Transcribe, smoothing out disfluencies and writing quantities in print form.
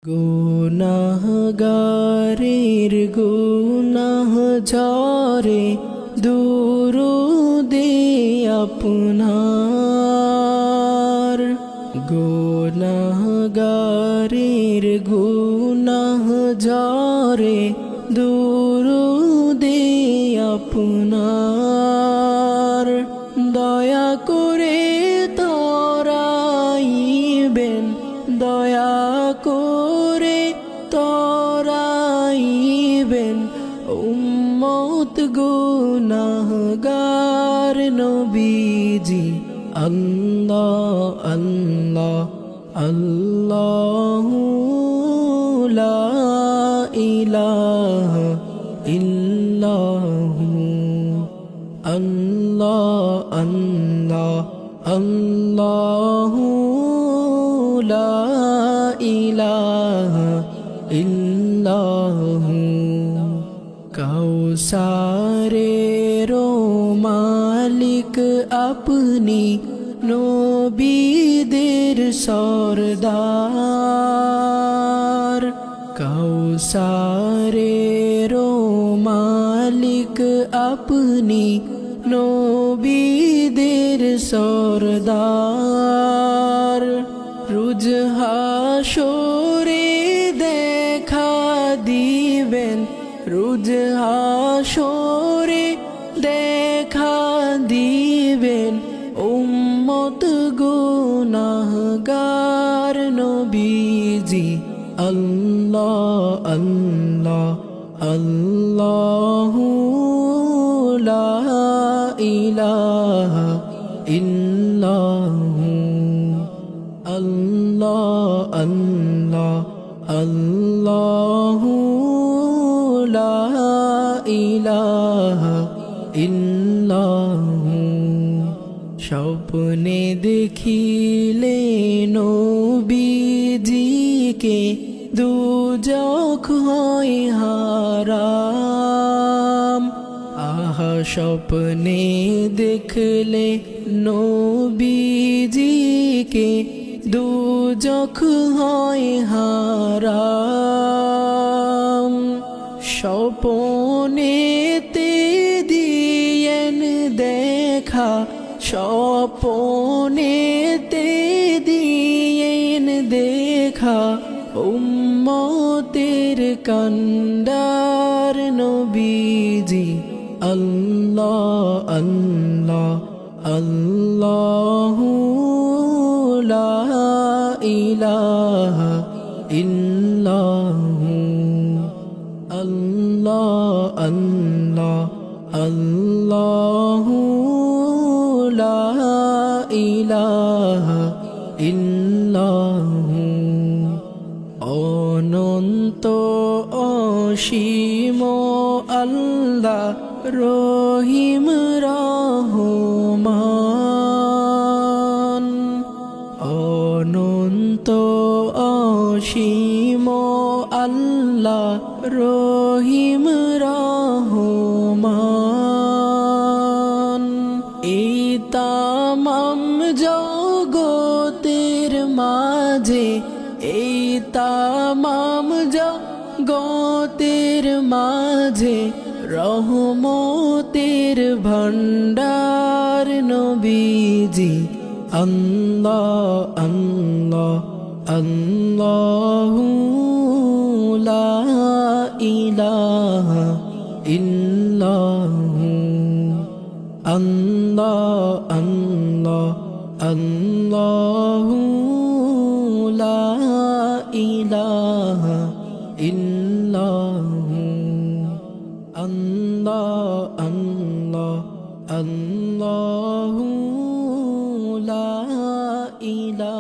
গুনাহগারের গুনাহ ঝরে দুরুদে আপনার। গুনাহগারের গুনাহ ঝরে দুরুদে আপনার। দয়া করে তরাইবেন, দয়া করে তরাইবেন উম্মত গুনাহগার নবীজি। আল্লাহ আল্লাহ আল্লাহু লা ইলাহা ইল্লাহু। আল্লাহ আল্লাহ আল্লাহু লা ইলাহা ইল্লাহু। কাউসারের মালিক আপনি, নবীদের সরদার। কাউসারের মালিক আপনি, নবীদের সরদার। রোজ হাসরে দেখা দিবেন, রোজ হাসরে দেখা দিবেন উম্মত গুনাহগার নবীজি। আল্লাহ আল্লাহ আল্লাহু লা ইলাহা ইল্লাহু। আল্লাহ আল্লাহ আল্লাহু লা ইলাহা ইল্লাহু। স্বপ্নে দেখিলে নবীজিকে দুজখ হয় হারাম। আহা স্বপ্নে দেখলে নবীজিকে দুজখ হয় হারাম। স্বপনেতে দিয়েন দেখা, স্বপনেতে দিয়েন দেখা উম্মতের কান্ডার নবীজি। আল্লাহ আল্লাহ আল্লাহু লা ইলাহা ইল্লাহু। আল্লাহ আল্লাহ আল্লাহু লা ইলাহা ইল্লাহু। অনন্ত অসীম আল্লাহ রহিম রহমান। অনন্ত অসীম আল্লাহ রহিম রহমান। এই তামাম জগতের মাঝে, এই তামাম জগতের মাঝে রহমতের ভান্ডার নবীজি। আল্লাহ আল্লাহ আল্লাহু লা ইলাহা ইল্লাহু। আল্লাহ আল্লাহ আল্লাহু লা ইলাহা ইল্লাহু। আল্লাহ আল্লাহ আল্লাহু লা ইলাহা